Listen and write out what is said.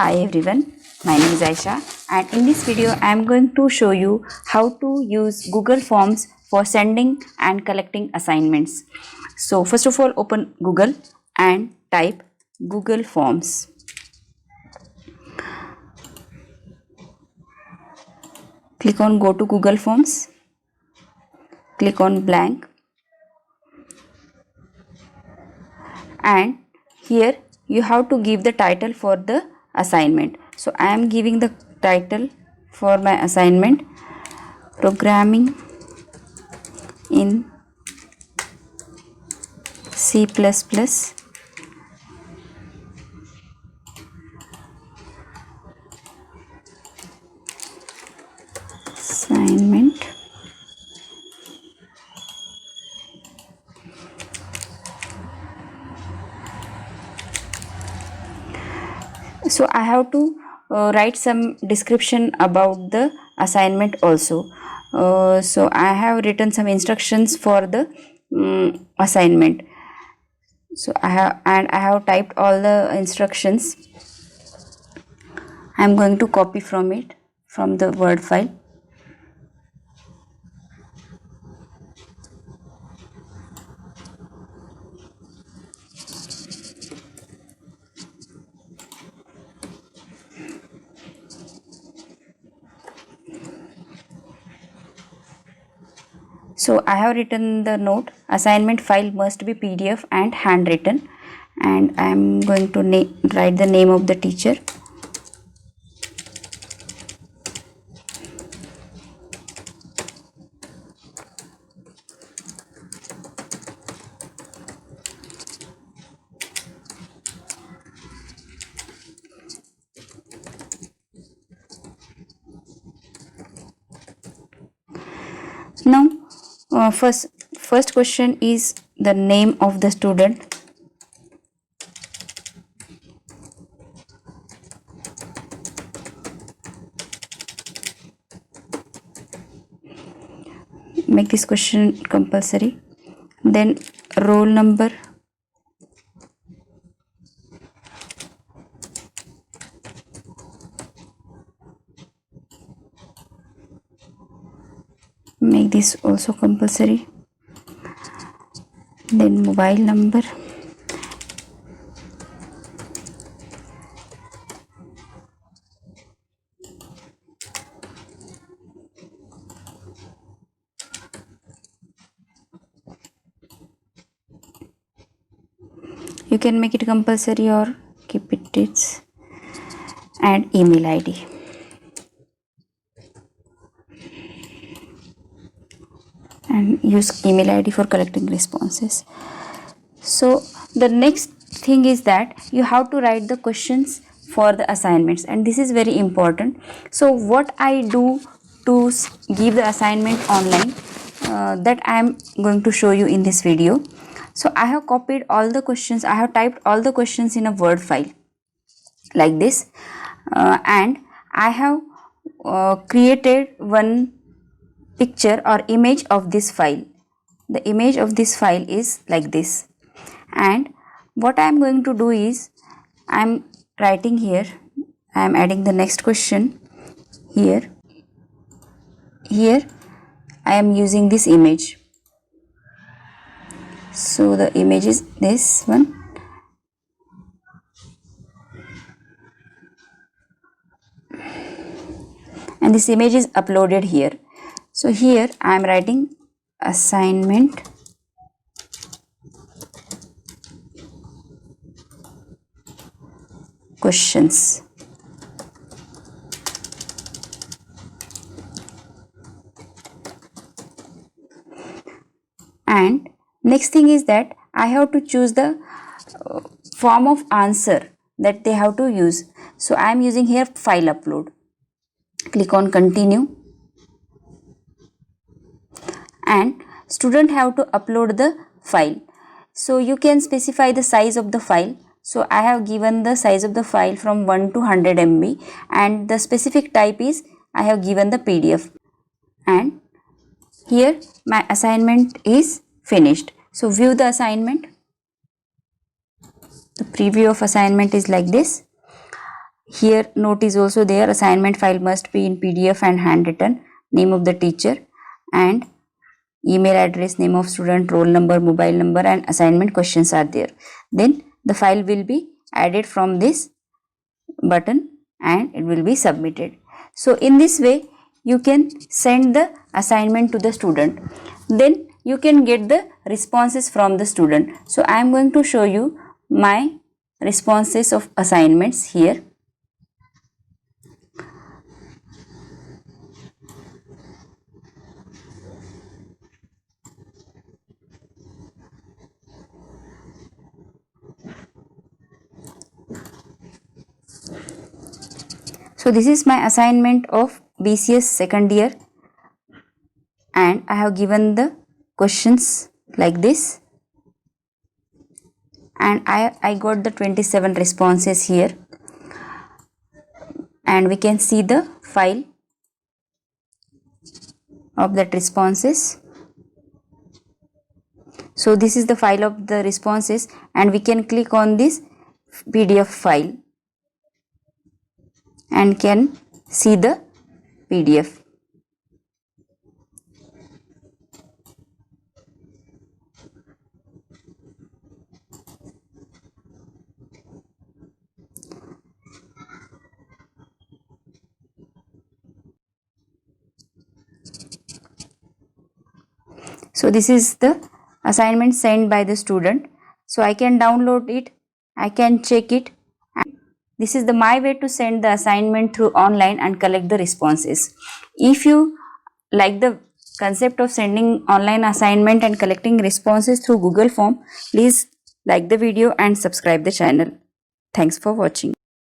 Hi everyone, my name is Aisha and in this video I am going to show you how to use Google Forms for sending and collecting assignments. So first of all, open Google and type Google Forms. Click on go to Google Forms, click on blank, and here you have to give the title for the assignment. So I am giving the title for my assignment, Programming in C++, assignment. So I have to write some description about the assignment also. So I have written some instructions for the assignment. So I have typed all the instructions. I am going to copy from it, from the Word file. So I have written the note, assignment file must be PDF and handwritten, and I am going to write the name of the teacher. Now first question is the name of the student. Make this question compulsory. Then roll number, make this also compulsory. Then mobile number, you can make it compulsory or keep it, and email ID. And use email ID for collecting responses. So the next thing is that you have to write the questions for the assignments, and this is very important. So what I do to give the assignment online, that I am going to show you in this video. So I have copied all the questions, I have typed all the questions in a Word file like this, and I have created one picture or image of this file. The image of this file is like this, and what I am going to do is I am writing here, I am adding the next question here I am using this image. So the image is this one, and this image is uploaded here. So here I am writing assignment questions. And next thing is that I have to choose the form of answer that they have to use. So I am using here file upload. Click on continue, and student have to upload the file. So you can specify the size of the file. So I have given the size of the file from 1 to 100 MB, and the specific type is I have given the PDF, and here my assignment is finished. So view the assignment. The preview of assignment is like this. Here note is also there. Assignment file must be in PDF and handwritten. Name of the teacher and email address, name of student, roll number, mobile number and assignment questions are there. Then the file will be added from this button and it will be submitted. So in this way you can send the assignment to the student. Then you can get the responses from the student. So I am going to show you my responses of assignments here. So this is my assignment of BCS second year and I have given the questions like this and I got the 27 responses here and we can see the file of that responses. So this is the file of the responses and we can click on this PDF file and can see the PDF. So this is the assignment sent by the student. So I can download it, I can check it. And this is my way to send the assignment through online and collect the responses. If you like the concept of sending online assignment and collecting responses through Google Form, please like the video and subscribe the channel. Thanks for watching.